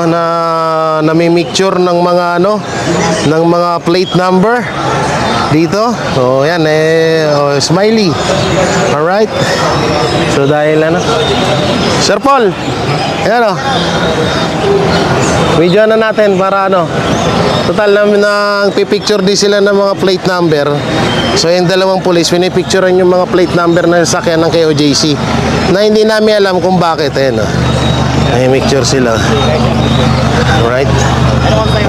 na namimicture ng mga ng mga plate number dito. So yan smiley. All right. So dahil Sir Paul. Ayan video na natin para total na pipicture din sila ng mga plate number. So yung dalawang police pinipicturean yung mga plate number na sasakyan ng KOJC na hindi namin alam kung bakit. Ayan picture sila. Alright.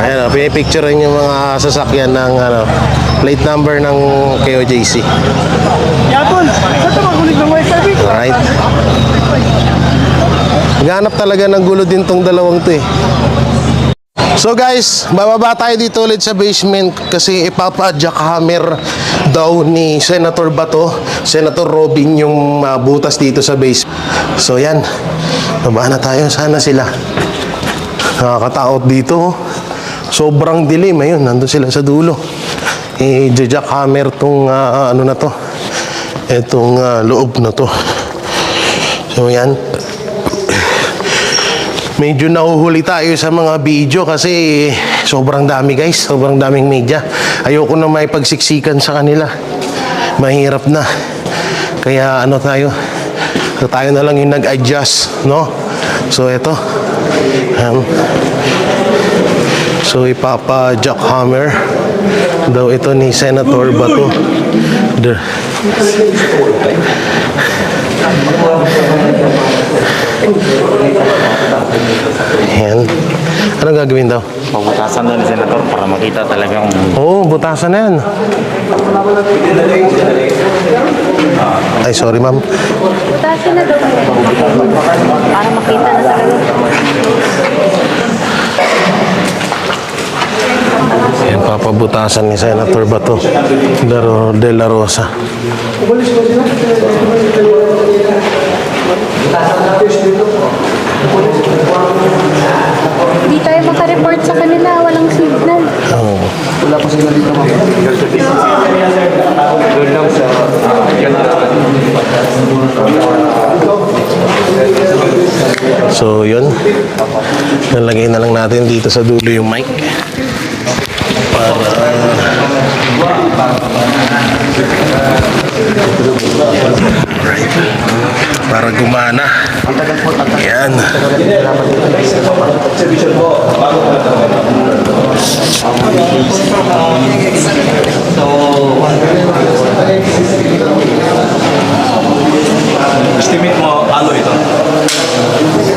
Ayan pinipicturean yung mga sasakyan ng plate number ng KOJC. Alright. Ganap talaga ng gulo din tong dalawang to So guys, bababa tayo dito ulit sa basement kasi ipapa-jackhammer daw ni Senator Bato, Senator Robin yung butas dito sa basement. So yan, baba na tayo. Sana sila. Nakakatakot dito. Sobrang dilim. Ayun, nandun sila sa dulo. I-jackhammer tong na to. Itong loob na to. So yan. Medyo nahuhuli tayo sa mga video kasi sobrang dami guys, sobrang daming media. Ayoko na may pagsiksikan sa kanila. Mahirap na. Kaya tayo na lang yung nag-adjust, So ito. So ipapa-jackhammer daw ito ni Senator Bato. Yan. Anong gagawin daw? Pabutasan daw ni Senator para makita talagang... Oo, butasan na yan. Ay, sorry ma'am. Butasan na daw para makita na talaga. Yan, papabutasan ni Senator Bato de la Rosa. Hindi tayo makareport sa kanila, walang signal. Wala pa sila dito mga doon lang sa So yun, nalagay na lang natin dito sa dulo yung mic para gumana. Yan. estimate mo ano ito?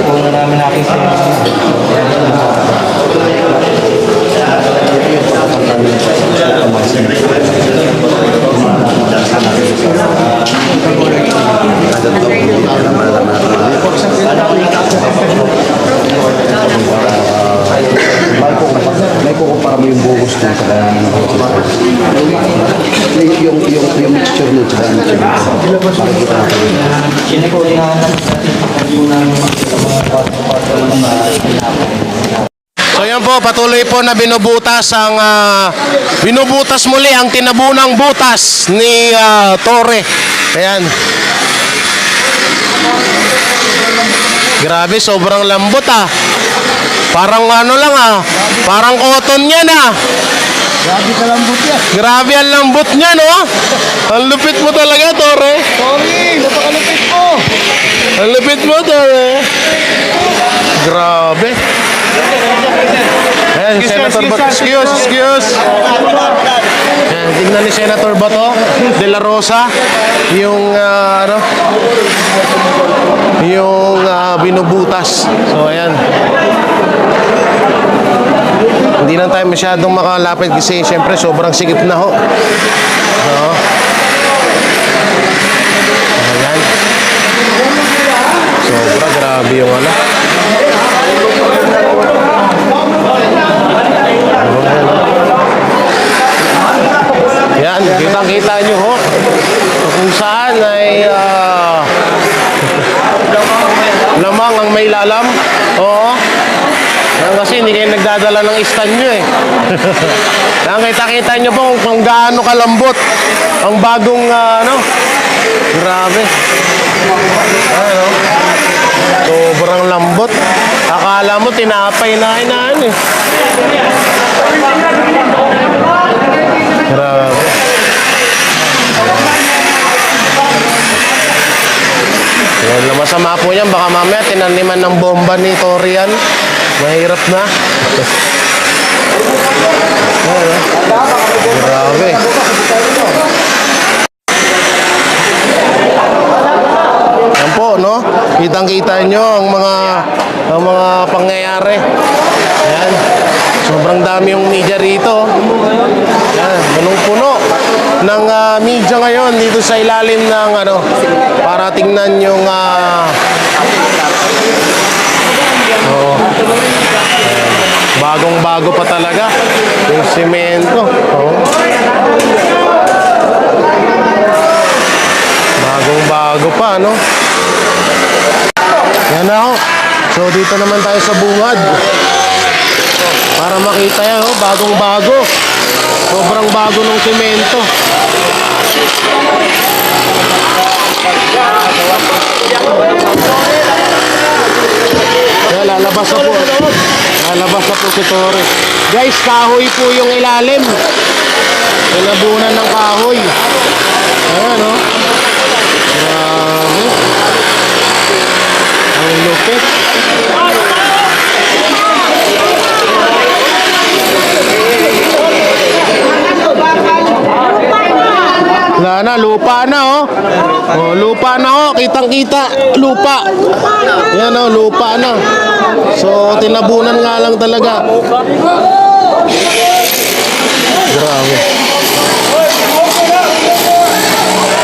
Kung namin nakita may kukumpara mo yung buhos dun sa yung mixture nun sa makikita So yan po, patuloy po na binubutas muli ang tinabunang butas ni Torre. Ayan. Grabe, sobrang lambot Parang parang cotton yan Grabe ka lambot yan. Grabe ang lambot niya, Ang lupit mo talaga, Torre. Sorry, napakalupit mo. Ang lupit mo, Torre. Grabe. Ayan, Senator Bato. Excuse. Ayan, tignan ni Senator Bato de la Rosa yung yung binubutas. So ayan. Hindi lang tayo masyadong makalapit kasi syempre sobrang sikip na Ayan. Sobra grabe yung Yan, kitang-kita nyo kung saan ay lamang ang may lalam. Oo. Kasi hindi kayo nagdadala ng stand nyo Kita-kita nyo po kung gaano kalambot ang bagong grabe. Sobrang lambot. Akala Kala mo, tinapay na inaan eh. Grabe. Yan, masama po yan. Baka mamaya tinaniman ng bomba ni Torian. Mahirap na. Ayan, grabe. Yan po, no? Kitang-kita nyo ang mga pangyayari. Ayan. Sobrang dami yung media rito. Ayan, punong-puno ng media ngayon dito sa ilalim ng para tingnan yung bagong-bago pa talaga yung semento. Bagong-bago pa, no? Yan na ho. So dito naman tayo sa bungad. Para makita yan, oh, bagong-bago. Sobrang bago ng semento. Yan, lalabas na po. Lalabas na po si Torre. Guys, kahoy po yung ilalim. Pinabunan ng kahoy. Ayan, oh. Grabe. Ang lupit. Wala na, lupa na oh. Oh, lupa na oh, kitang-kita, lupa. Yan oh, lupa na. So, tinabunan nga lang talaga. Grabe.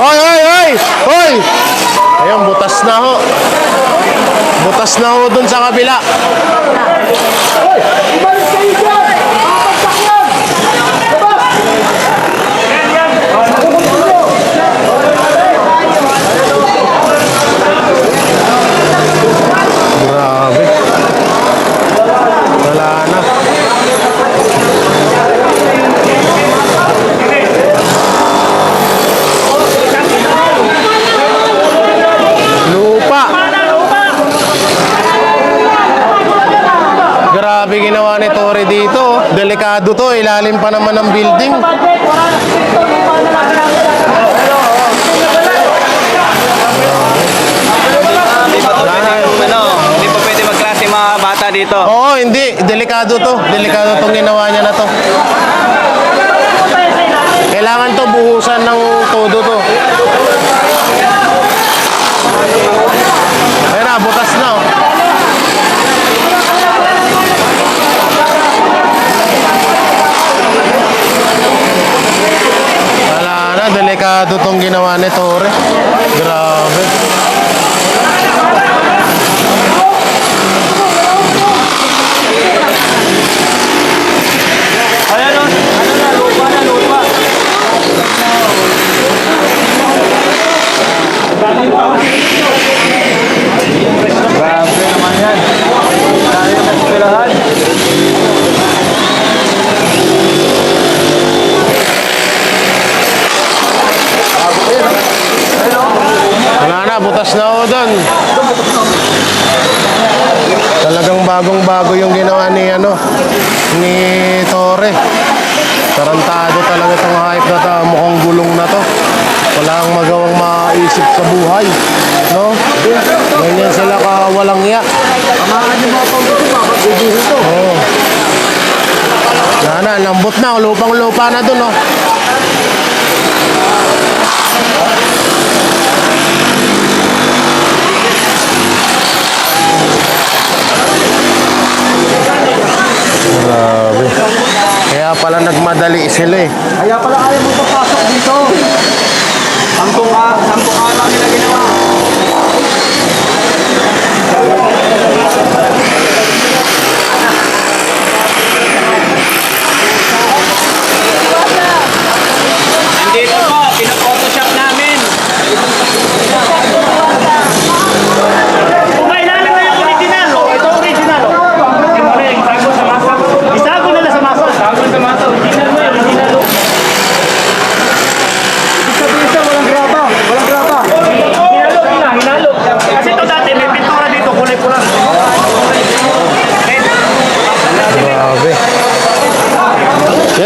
Hoy, hoy, hoy! Hoy! Ayun, butas na ho. Butas na ho dun sa kabila. Grabe. Wala na. Lupa. Grabe ginawa ni Torre dito. Delikado to. Ilalim pa naman ng building. Hindi pa pwede magklase mga bata dito. Oo, hindi. Delikado to. Delikado tong ginawa niya na to. Kailangan to buhusan ng todo to. Ayun na, butas na oh. Wala na, delikado tong ginawa ni Torre. Grabe. Ayan o, ano na, lupa na, lupa. Grabe naman yan. Dahil na nagpilahan. Wala na, butas na ako doon. Talagang bagong-bago yung ginawa ni Torre. Tarantado talaga itong hype na to. Mukhang gulong na to. Wala kang magawang maisip sa buhay. No? Ganyan sila walang iya. Oo. Na, lambot na. Lupang-lupa na doon, no? Grabe. Kaya pala nagmadali sila eh. Kaya pala ayaw mo papasok dito. Sampung araw nila ginawa. Nandito po, pina-photoshop namin. Kumailalim na yung original, oh. Ito original, oh. Isago sa masa. Isago nila sa masa. Isago sa masa. Original mo, original, oh. Ibig sabihin siya, walang graba. Walang graba.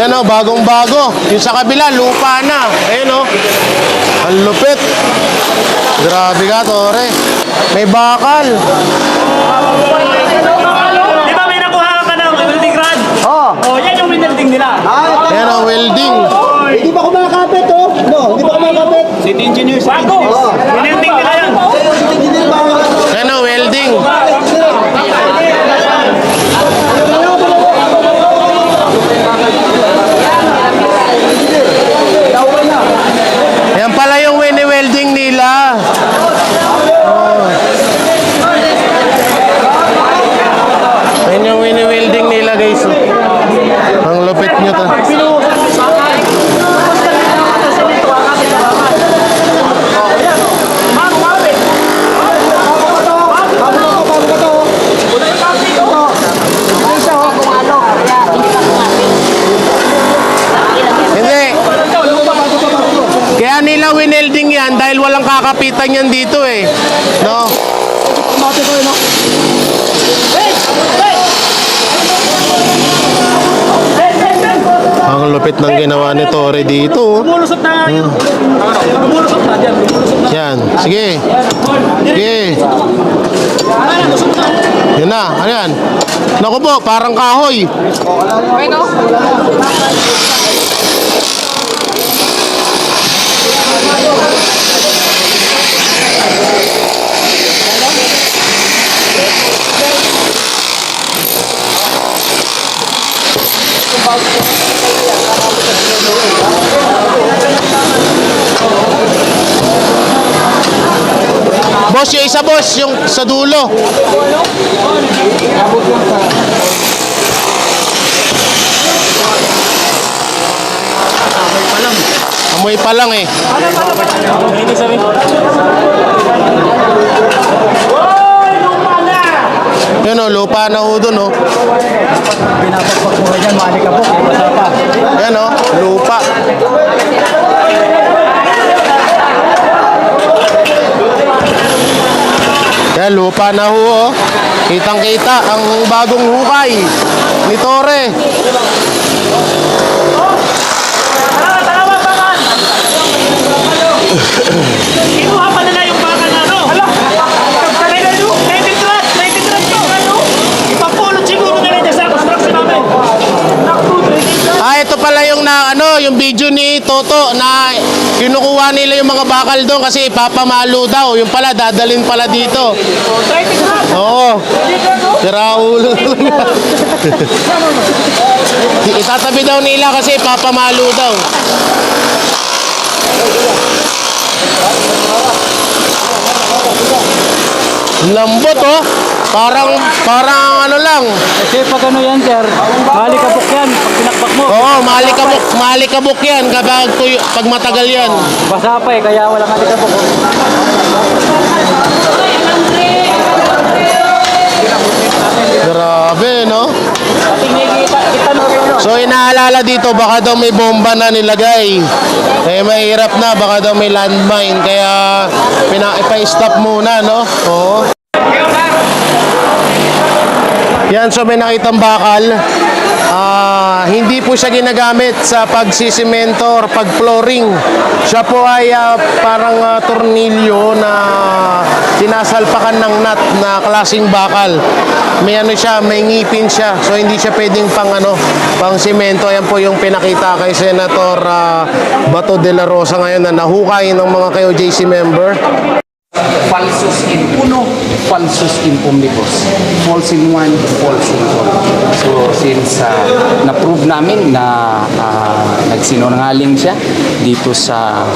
Ayan o, bagong-bago. Yung sa kabila, lupa na. Ayan o. Ang lupit. Grabe ka, Tore. May bakal. Di ba may nakuha ka ng welding rod? Oo. Oh, yan yung welding nila. Ayan o, welding. Hindi ba ako makakapit, oh? No, hindi ba ako makakapit? City engineer. Bago! Welding nila yan. Ayan o, welding. Yan pala yung wini-welding nila. Oh. Yan yung wini-welding nila, guys. Ang lupit nyo to. Hindi. Kaya nila winelding yan dahil walang kakapitan yan dito eh. No? Ang lupit ng ginawa ni Tore dito. Mulusot na nga yun. Mulusot na dyan. Yan. Sige. Sige. Yan na. Ano yan? Naku po, parang kahoy. Boss, yung isa boss, yung sa dulo. Amoy pa lang eh. Yun o, lupa na ho dun o. Pinapagpag mo dyan, mali ka po. Basa pa. Yan o, lupa. Yan, lupa na ho o. Kitang-kita ang bagong hukay ni Tore. Kinuha pa nila yung baka na ano. Hala! Native trust yung ano. Ipapulot siguro nila dyan sa construction namin. Ah, ito pala yung yung video ni Toto na kinukuha nila yung mga bakal doon kasi ipapamalo daw. Yung pala, dadalin pala dito. Oo. Sira ulo. Itatabi daw nila kasi ipapamalo daw. Lambot oh. Parang ano lang. Kasi pag ano yan, sir, mali ka po yan. Pag pinakpak mo, Oo, malikabok yan pag matagal yan. basa pa eh, kaya walang alikabok. Grabe, no? So, inaalala dito, baka daw may bomba na nilagay. Eh, mahirap na, baka daw may landmine. Kaya, ipa-stop muna, no? Oo. Yan, so may nakitang bakal. Hindi po siya ginagamit sa pagsisimento or pag-flooring. Siya po ay parang tornilyo na sinasalpakan ng nut na klaseng bakal. May ano siya, may ngipin siya. So hindi siya pwedeng pang simento. Ayan po yung pinakita kay Senator Bato de la Rosa ngayon na nahukay ng mga KOJC member. Falsus in uno, falsus in omnibus. False in one, false in all. So since na-prove namin na nagsinungaling siya dito sa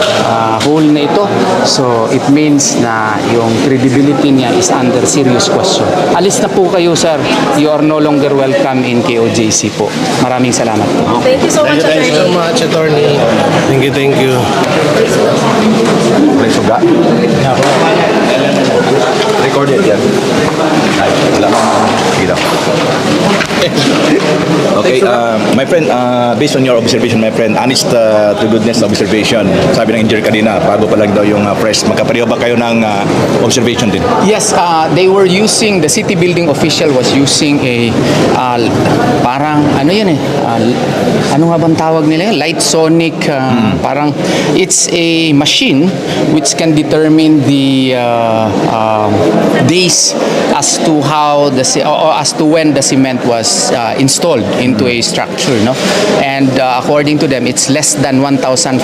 hole na ito, so it means na yung credibility niya is under serious question. Alis na po kayo, sir. You are no longer welcome in KOJC po. Maraming salamat po. Thank you so much, Thank you so attorney. much, attorney. Thank you. May suga. Recorded yan. Ay, wala. Sige daw. Okay, my friend, based on your observation, my friend, honest to goodness observation, sabi ng engineer kanina, bago pa lang daw yung press, magkapareho ba kayo ng observation din? Yes, they were using, the city building official was using a, parang, ano yan eh, ano nga bang tawag nila yun? Light sonic, parang, it's a machine which can determine the days as to how or as to when the cement was installed into a structure, no? And according to them, it's less than 1,500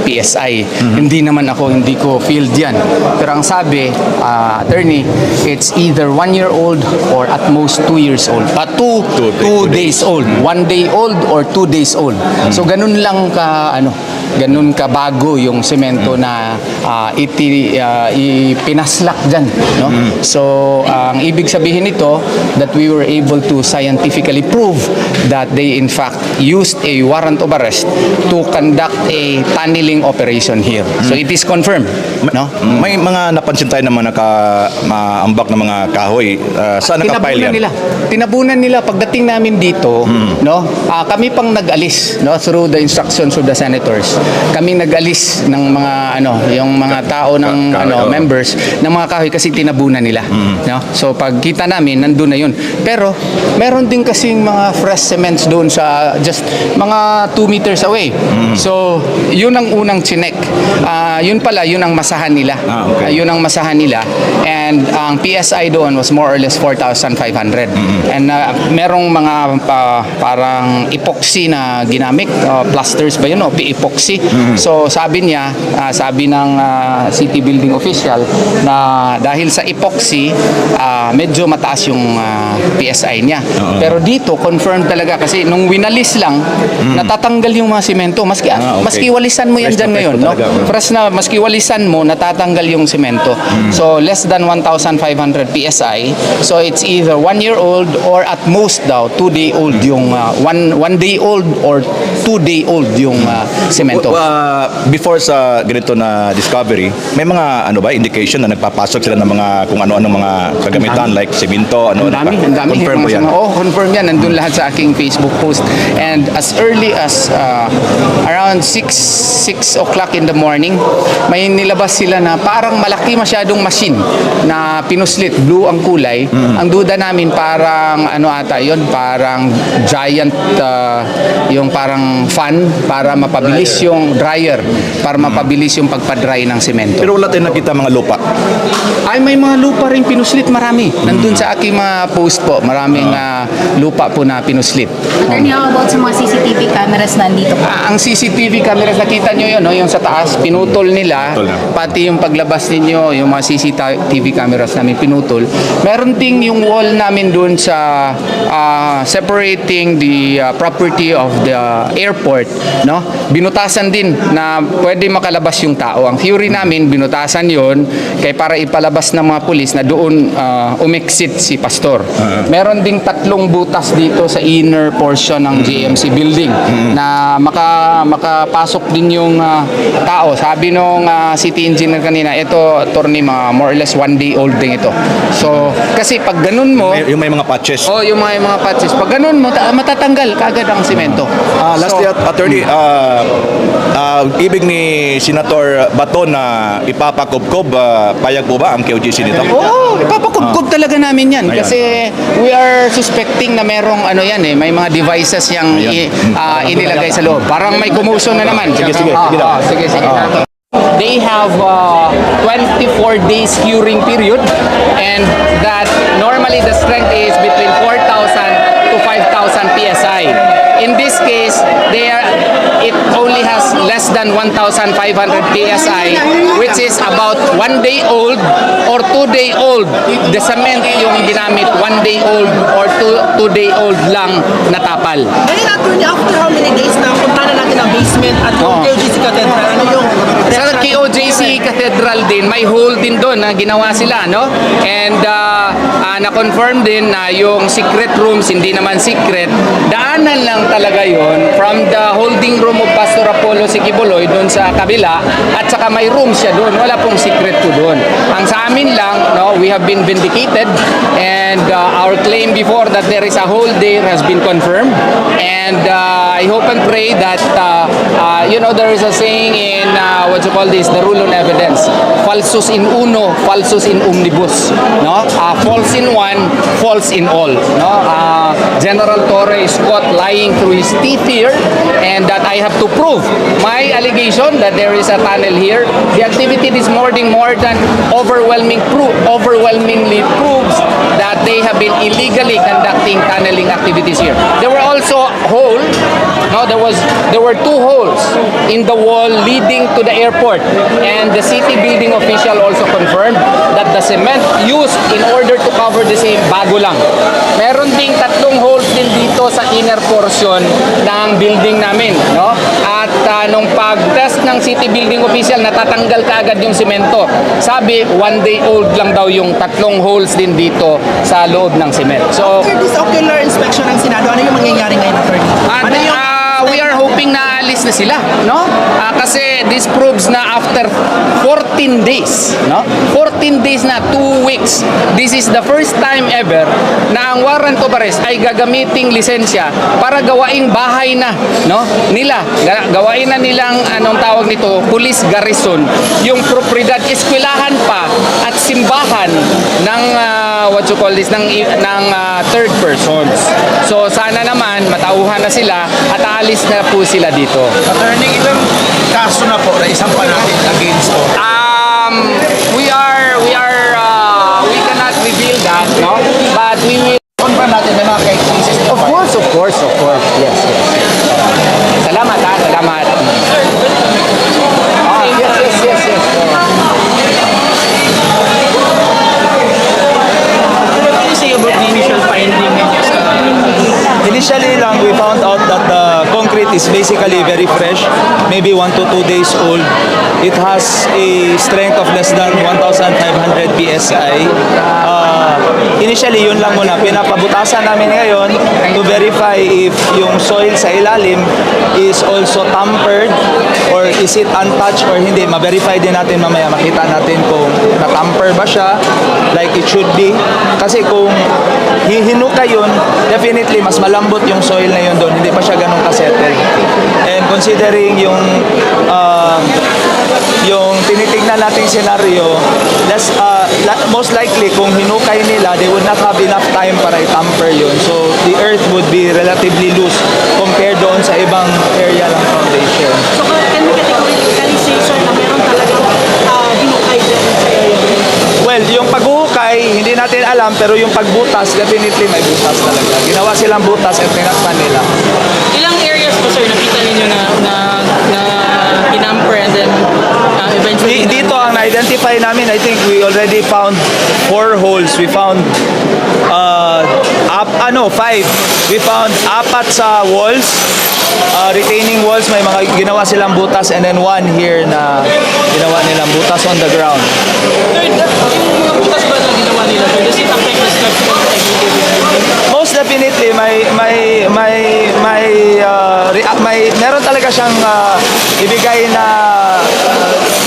PSI. Hindi ko field yan. Pero ang sabi, attorney, it's either 1 year old or at most 2 years old. Two days old. 1 day old or 2 days old. So ganun lang ganun kabago yung semento na ipinaslak dyan, no? So ang ibig sabihin nito that we were able to scientifically prove that they in fact used a warrant of arrest to conduct a tunneling operation here. So it is confirmed, no? May mga napansin tayo naman maambak na mga kahoy. Saan nakapile yan? Tinabunan nila pagdating namin dito, no? Kami pang nag-alis, no, through the instructions of the senators. Kami nag-alis ng mga yung mga tao ng members ng mga kahoy kasi tinabunan nila, no? So pagkita namin nandun na yun. Pero meron din kasing mga fresh cements doon sa just mga 2 meters away. So yun ang unang chinek. Yun ang masahan nila. Okay. Yun ang masahan nila. And ang PSI doon was more or less 4,500. And merong mga parang epoxy na ginamit, plasters ba yun o epoxy. So sabi niya, sabi ng city building official na dahil sa epoxy medyo mataas yung PSI niya. Pero dito confirmed talaga kasi nung winalis lang natatanggal yung mga semento maski walisan mo yan dyan ngayon, no? Fresh na maski walisan mo natatanggal yung semento. So less than 1,500 PSI. So it's either 1 year old or at most daw 2 day old yung 1 day old or 2 day old yung semento. Before sa ganito na discovery, may mga indication na nagpapasok sila ng mga kung ano-ano mga kagamitan like semento, Ang dami. confirm mo yan? Confirm yan. Nandun lahat sa aking Facebook post. And as early as around 6 o'clock in the morning, may nilabas sila na parang malaki masyadong machine na pinuslit, blue ang kulay. Ang duda namin parang parang giant yung parang fan para mapabilis yung dryer, para mapabilis yung pagpa-dry ng semento. Pero wala tayong nakita mga lupa. Ay, may mga lupa rin pinuslit, marami. Nandun sa aking mga post po, maraming lupa po na pinuslit. Attorney, how about sa mga CCTV cameras na nandito po? Ang CCTV cameras, nakita nyo yun, no? Yung sa taas, pinutol nila. Pati yung paglabas ninyo, yung mga CCTV cameras namin pinutol. Meron ding yung wall namin dun sa separating the property of the airport, no? Binutasan din na pwede makalabas yung tao. Ang theory namin, binutasan yun kaya para ipalabas ng mga pulis na doon umexit si Pastor. Meron ding 3 butas dito sa inner portion ng GMC building na makapasok din yung tao. Sabi nung city engineer kanina, ito, attorney, more or less 1 day old din ito. So, kasi pag ganun mo, Yung may mga patches. yung mga patches, pag ganun mo, matatanggal kagad ang semento. Lastly, attorney, ibig ni Senator Bato na ipapakubkob, payag po ba ang KOJC nito? Oo, ipapakubkob talaga namin yan. Ayan. Kasi we are suspecting na merong may mga devices yung inilagay sa loob. Parang may commotion na naman. Sige daw. Sige. They have 24 days curing period and that normally the strength is between 4,000 to 5,000 PSI. In this case, it only has less than 1,500 PSI, which is about 1 day old or 2 day old. The cement yung ginamit 1 day old or 2 day old lang na tapal. Ngayon, attorney, after how many days na punta na natin sa basement at yung Oo. KOJC Cathedral. Ano yung Sa KOJC Cathedral din, may hole din doon na ginawa sila, no? And na-confirm din na yung secret rooms, hindi naman secret, daanan lang talaga yon from the holding room of Pastor Apollo Sikibuloy doon sa kabila, at saka may room siya doon. Wala pong secret po doon. Ang sa amin lang, no, we have been vindicated, and our claim before that there is a hole there has been confirmed. And I hope and pray that, there is a saying in, what you call this, the rule on evidence. Falsus in uno, falsus in omnibus. No? False in one, false in all. No? General Torre is caught lying through his teeth here, and that I have to prove my allegation that there is a tunnel here. The activity this morning more than overwhelmingly proves that they have been illegally conducting tunneling activities here. There were also holes. No, there were two holes in the wall leading to the airport, and the city building official also confirmed that the cement used in order to cover the same bago lang. Meron ding tatlong holes din dito sa inner portion ng building namin, no? At nung pag-test ng city building official, natatanggal kaagad yung semento. Sabi, 1 day old lang daw yung tatlong holes din dito sa loob ng cement. So, after this ocular inspection ng Senado, ano yung mangyayari ngayon, attorney? Ano yung we are hoping na alis na sila, no? Kasi this proves na after 14 days, no? 14 days na, 2 weeks. This is the first time ever na ang warrant of arrest ay gagamiting lisensya para gawaing bahay na, no? Nila. Gawain na nilang, anong tawag nito, police garrison. Yung propriedad, eskwelahan pa at simbahan ng, what you call this, ng third persons. So sana naman matauhan na sila at aalis na po sila dito. Attorney, ilang kaso na po na isang pa natin against to? We cannot reveal that, no? But we will. Confirm natin may mga cases na pa. Of course. Yes. Salamat, ha? Salamat. Yes. What can you say about the initial finding? Initially lang, we found out that the concrete is basically very fresh, maybe 1 to 2 days old. It has a strength of less than 1,500 PSI. Initially, yun lang muna. Pinapabutasan namin ngayon to verify if yung soil sa ilalim is also tampered or is it untouched or hindi. Ma-verify din natin mamaya. Makita natin kung na-tamper ba siya like it should be. Kasi kung hihinukay yun, definitely mas malambot yung soil na yun doon. Hindi pa siya ganun kasettled. And considering yung tinitignan nating scenario, most likely kung hinukay nila, they would not have enough time para i-tamper yun. So the earth would be relatively loose compared doon sa ibang area ng foundation. So can we categorically say, sir, na meron talagang hinukay dyan sa area? Well, yung paghuhukay, hindi natin alam, pero yung pagbutas, definitely may butas talaga. Ginawa silang butas at pinakpan nila. Ilang areas po, sir, nakita ninyo na pinamper and then eventually... Dito ang na-identify namin, I think we already found 4 holes. We found 5. We found 4 sa walls. Retaining walls, may mga ginawa silang butas, and then 1 here na ginawa nilang butas on the ground. Sir, yung mga butas ba na ginawa nila, sir, does it affect the structural integrity? Most definitely meron talaga siyang ibigay na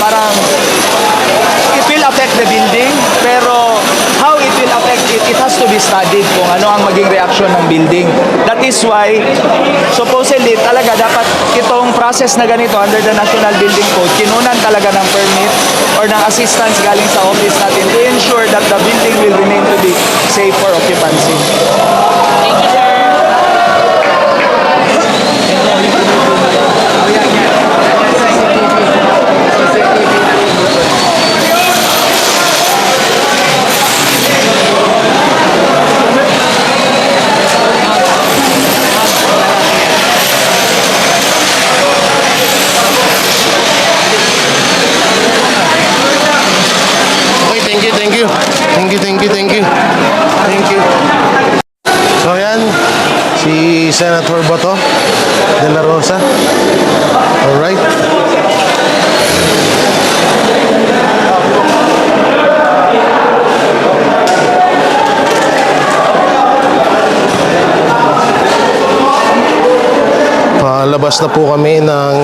parang it will affect the building, pero how it will affect it has to be studied kung ano ang maging reaction ng building. That is why supposedly talaga dapat itong process na ganito under the National Building Code, kinunan talaga ng permit or ng assistance galing sa office natin to ensure that the building will remain to be safe for occupancy. Thank you, sir. Okay, thank you. So yan, si Senator Bato de la Rosa. Alright. Palabas na po kami ng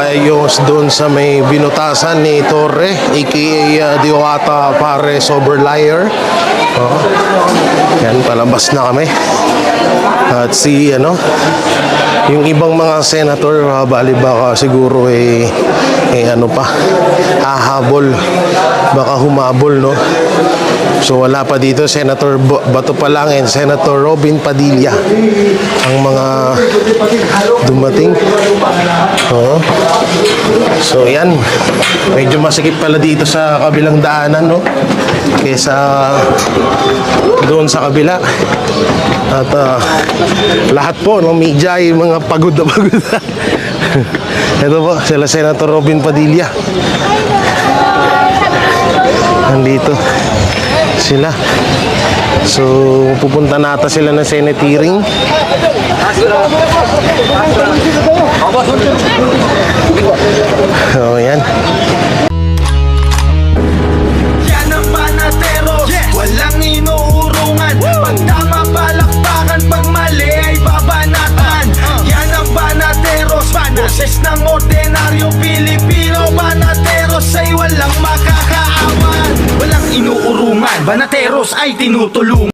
ayos doon sa may binutasan ni Torre aka Diwata Pare Sober Liar. Yan, palabas na kami. At si yung ibang mga senator, bali baka siguro ano pa, hahabol, baka humabol, no? So wala pa dito, Senator Bato pa lang and Senator Robin Padilla ang mga dumating. So yan, medyo masikip pala dito sa kabilang daanan, no? Kesa doon sa kabila. At lahat po ng media ay mga pagod na pagod. Ito po, sila Senator Robin Padilla. Nandito sila. So, pupunta nata sila ng Senate hearing. So, yan. Yan ang Banateros, walang inuurungan. Pag tama palakpakan, pag mali ay babanatan. Yan ang Banateros, boses ng ordinaryo Pilipino. Banateros ay walang makakaawan. Walang inuurungan, Banateros ay tinutulungan.